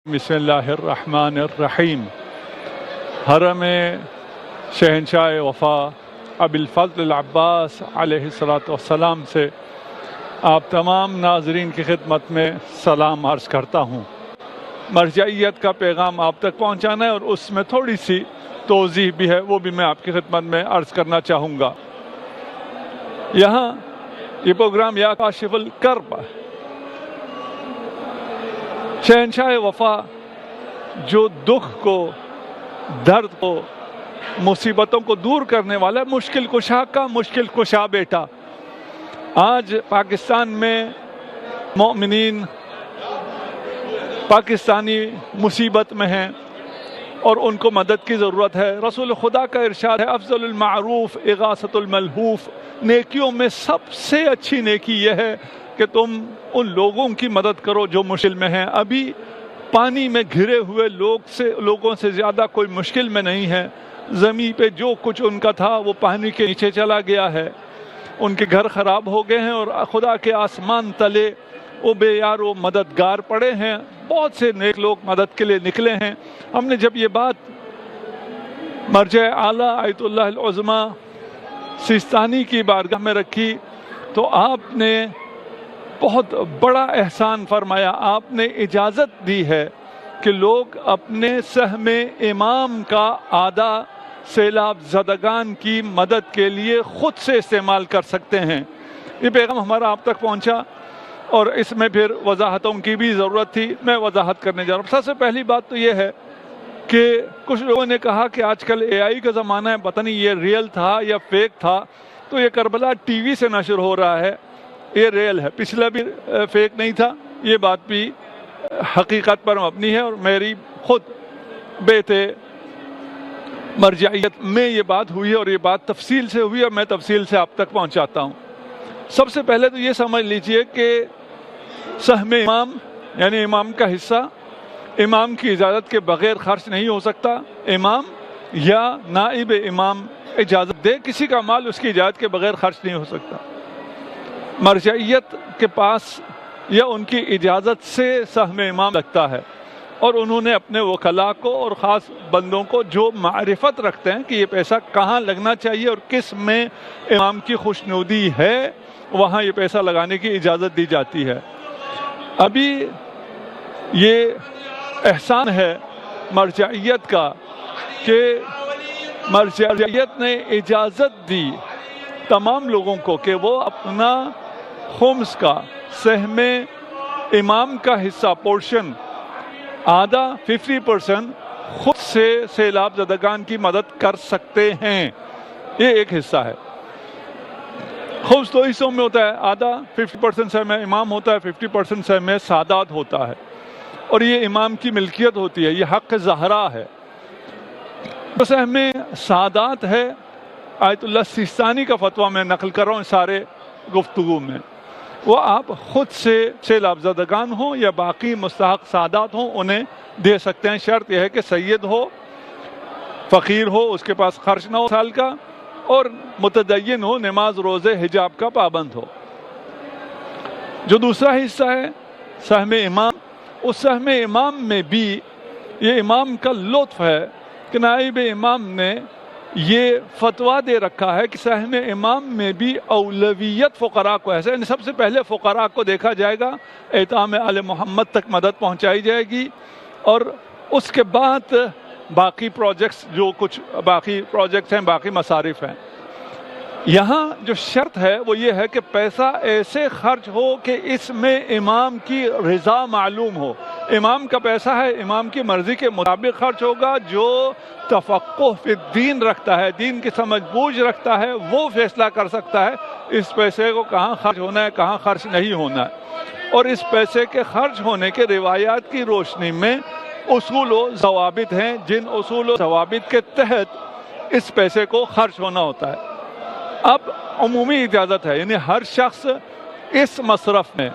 بسم اللہ الرحمن الرحیم۔ حرم شہنشاہ وفا ابی الفضل العباس علیہ السلام سے آپ تمام ناظرین کی خدمت میں سلام عرض کرتا ہوں۔ مرجعیت کا پیغام آپ تک پہنچانا ہے اور اس میں تھوڑی سی توضیح بھی ہے، وہ بھی میں آپ کی خدمت میں عرض کرنا چاہوں گا۔ یہاں یہ پروگرام یا کاشف الکرب، شہنشاہ وفا جو دکھ کو، درد کو، مصیبتوں کو دور کرنے والا ہے، مشکل کشا کا مشکل کشا بیٹا۔ آج پاکستان میں مومنین، پاکستانی مصیبت میں ہیں اور ان کو مدد کی ضرورت ہے۔ رسول خدا کا ارشاد ہے، افضل المعروف اغاثۃ الملہوف، نیکیوں میں سب سے اچھی نیکی یہ ہے کہ تم ان لوگوں کی مدد کرو جو مشکل میں ہیں۔ ابھی پانی میں گھرے ہوئے لوگوں سے زیادہ کوئی مشکل میں نہیں ہے۔ زمین پہ جو کچھ ان کا تھا وہ پانی کے نیچے چلا گیا ہے، ان کے گھر خراب ہو گئے ہیں اور خدا کے آسمان تلے وہ بے یار و مددگار پڑے ہیں۔ بہت سے نیک لوگ مدد کے لیے نکلے ہیں۔ ہم نے جب یہ بات مرجع اعلیٰ آیت اللہ العظمی سیستانی کی بارگاہ میں رکھی تو آپ نے بہت بڑا احسان فرمایا۔ آپ نے اجازت دی ہے کہ لوگ اپنے سہم امام کا آدھا سیلاب زدگان کی مدد کے لیے خود سے استعمال کر سکتے ہیں۔ یہ پیغام ہمارا آپ تک پہنچا اور اس میں پھر وضاحتوں کی بھی ضرورت تھی، میں وضاحت کرنے جا رہا ہوں۔ سب سے پہلی بات تو یہ ہے کہ کچھ لوگوں نے کہا کہ آج کل اے آئی کا زمانہ ہے، پتہ نہیں یہ ریئل تھا یا فیک تھا، تو یہ کربلا ٹی وی سے نشر ہو رہا ہے، یہ ریئل ہے، پچھلا بھی فیک نہیں تھا۔ یہ بات بھی حقیقت پر مبنی ہے اور میری خود بیت مرجعیت میں یہ بات ہوئی ہے اور یہ بات تفصیل سے ہوئی اور میں تفصیل سے آپ تک پہنچاتا ہوں۔ سب سے پہلے تو یہ سمجھ لیجئے کہ سہم امام یعنی امام کا حصہ امام کی اجازت کے بغیر خرچ نہیں ہو سکتا۔ امام یا نائب امام اجازت دے، کسی کا مال اس کی اجازت کے بغیر خرچ نہیں ہو سکتا۔ مرجعیت کے پاس یا ان کی اجازت سے سہم امام لگتا ہے اور انہوں نے اپنے وکلاء کو اور خاص بندوں کو جو معرفت رکھتے ہیں کہ یہ پیسہ کہاں لگنا چاہیے اور کس میں امام کی خوشنودی ہے، وہاں یہ پیسہ لگانے کی اجازت دی جاتی ہے۔ ابھی یہ احسان ہے مرجعیت کا کہ مرجعیت نے اجازت دی تمام لوگوں کو کہ وہ اپنا خمس کا، سہم امام کا حصہ، پورشن، آدھا 50% خود سے سیلاب زدگان کی مدد کر سکتے ہیں۔ یہ ایک حصہ ہے۔ خمس دو حصوں میں ہوتا ہے، آدھا 50% سہم امام ہوتا ہے، 50% سہم سادات ہوتا ہے اور یہ امام کی ملکیت ہوتی ہے، یہ حق زہرا ہے۔ تو سہم سادات ہے، آیت اللہ سیستانی کا فتویٰ میں نقل کر رہا ہوں سارے گفتگو میں، وہ آپ خود سے سیلاب زدگان ہوں یا باقی مستحق سادات ہوں انہیں دے سکتے ہیں۔ شرط یہ ہے کہ سید ہو، فقیر ہو، اس کے پاس خرچ نہ ہو سال کا، اور متدین ہو، نماز روزے حجاب کا پابند ہو۔ جو دوسرا حصہ ہے سہم امام، اس سہم امام میں بھی یہ امام کا لطف ہے کہ نائب امام نے یہ فتویٰ دے رکھا ہے کہ سہم امام میں بھی اولویت فقراء کو ہے، یعنی سب سے پہلے فقراء کو دیکھا جائے گا، ایتام آل محمد تک مدد پہنچائی جائے گی اور اس کے بعد باقی پروجیکٹس، جو کچھ باقی پروجیکٹس ہیں، باقی مصارف ہیں۔ یہاں جو شرط ہے وہ یہ ہے کہ پیسہ ایسے خرچ ہو کہ اس میں امام کی رضا معلوم ہو۔ امام کا پیسہ ہے، امام کی مرضی کے مطابق خرچ ہوگا۔ جو تفقہ فی الدین رکھتا ہے، دین کی سمجھ بوجھ رکھتا ہے، وہ فیصلہ کر سکتا ہے اس پیسے کو کہاں خرچ ہونا ہے، کہاں خرچ نہیں ہونا ہے۔ اور اس پیسے کے خرچ ہونے کے روایات کی روشنی میں اصول و ضوابط ہیں، جن اصول و ضوابط کے تحت اس پیسے کو خرچ ہونا ہوتا ہے۔ اب عمومی اجازت ہے، یعنی ہر شخص اس مصرف میں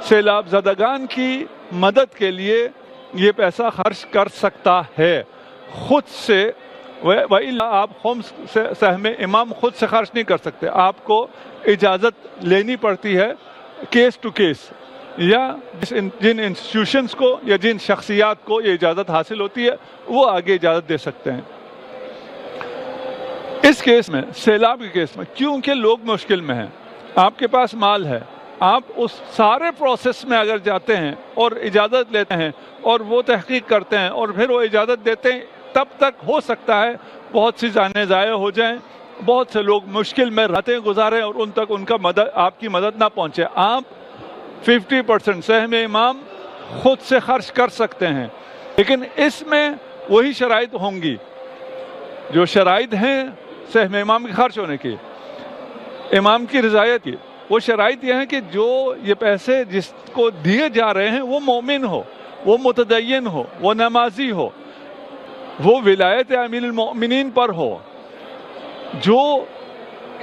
سیلاب زدگان کی مدد کے لیے یہ پیسہ خرچ کر سکتا ہے خود سے، وَإِلَّا آپ خمس سہم امام خود سے خرچ نہیں کر سکتے، آپ کو اجازت لینی پڑتی ہے کیس ٹو کیس۔ یا جن انسٹیٹیوشنز کو یا جن شخصیات کو یہ اجازت حاصل ہوتی ہے وہ آگے اجازت دے سکتے ہیں۔ اس کیس میں، سیلاب کے کیس میں، کیونکہ لوگ مشکل میں ہیں، آپ کے پاس مال ہے، آپ اس سارے پروسیس میں اگر جاتے ہیں اور اجازت لیتے ہیں اور وہ تحقیق کرتے ہیں اور پھر وہ اجازت دیتے ہیں، تب تک ہو سکتا ہے بہت سی جانیں ضائع ہو جائیں، بہت سے لوگ مشکل میں راتیں گزاریں اور ان تک ان کا آپ کی مدد نہ پہنچے۔ آپ 50% سہم امام خود سے خرچ کر سکتے ہیں، لیکن اس میں وہی شرائط ہوں گی جو شرائط ہیں سہم امام کے خرچ ہونے کی، امام کی رضایت کی۔ وہ شرائط یہ ہیں کہ جو یہ پیسے جس کو دیے جا رہے ہیں وہ مومن ہو، وہ متدین ہو، وہ نمازی ہو، وہ ولایت امیر المؤمنین پر ہو۔ جو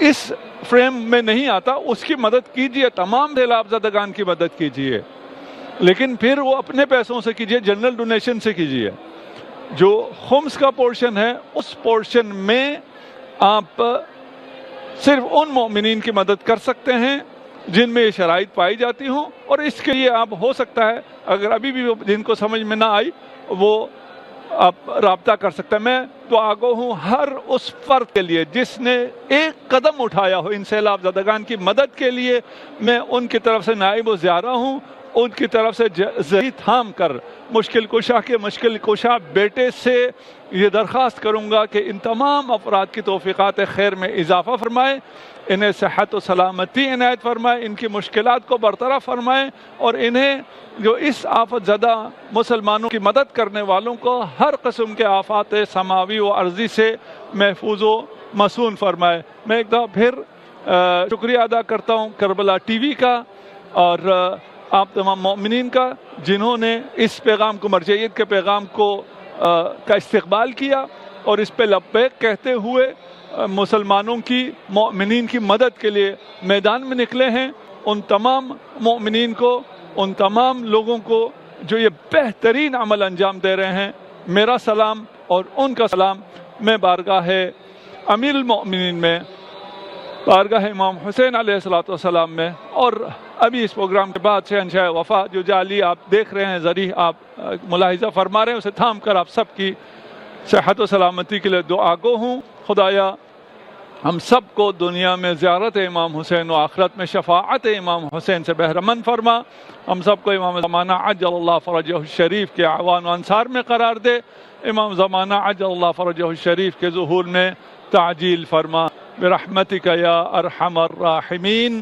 اس فریم میں نہیں آتا اس کی مدد کیجئے، تمام سیلاب زدگان کی مدد کیجئے، لیکن پھر وہ اپنے پیسوں سے کیجئے، جنرل ڈونیشن سے کیجئے۔ جو خمس کا پورشن ہے اس پورشن میں آپ صرف ان مومنین کی مدد کر سکتے ہیں جن میں یہ شرائط پائی جاتی ہوں، اور اس کے لیے آپ ہو سکتا ہے اگر ابھی بھی جن کو سمجھ میں نہ آئی وہ آپ رابطہ کر سکتے ہیں۔ میں دعا گو ہوں ہر اس فرد کے لیے جس نے ایک قدم اٹھایا ہو ان سیلاب زدگان کی مدد کے لیے، میں ان کی طرف سے نائب و زیارہ ہوں، ان کی طرف سے ذہی تھام کر مشکل کشا کے مشکل کشا بیٹے سے یہ درخواست کروں گا کہ ان تمام افراد کی توفیقات خیر میں اضافہ فرمائے، انہیں صحت و سلامتی عنایت فرمائے، ان کی مشکلات کو برطرف فرمائے، اور انہیں جو اس آفت زدہ مسلمانوں کی مدد کرنے والوں کو ہر قسم کے آفات سماوی و ارضی سے محفوظ و مصون فرمائے۔ میں ایک دفعہ پھر شکریہ ادا کرتا ہوں کربلا ٹی وی کا اور آپ تمام مومنین کا جنہوں نے اس پیغام کو، مرجعیت کے پیغام کو کا استقبال کیا اور اس پہ لبیک کہتے ہوئے مسلمانوں کی، مومنین کی مدد کے لیے میدان میں نکلے ہیں۔ ان تمام مومنین کو، ان تمام لوگوں کو جو یہ بہترین عمل انجام دے رہے ہیں، میرا سلام اور ان کا سلام۔ میں بارگاہ امیر المؤمنین میں، بارگاہ امام حسین علیہ السلام میں، اور ابھی اس پروگرام کے بعد شہنشاہ وفا جو جعلی آپ دیکھ رہے ہیں، ذریعہ آپ ملاحظہ فرما رہے ہیں، اسے تھام کر آپ سب کی صحت و سلامتی کے لیے دعا گو ہوں۔ خدایا ہم سب کو دنیا میں زیارت امام حسین و آخرت میں شفاعت امام حسین سے بہرمند فرما۔ ہم سب کو امام زمانہ عجل اللہ فرجہ الشریف کے اعوان و انصار میں قرار دے۔ امام زمانہ عجل اللہ فرجہ الشریف کے ظہور میں تعجیل فرما برحمتک یا ارحم الراحمین۔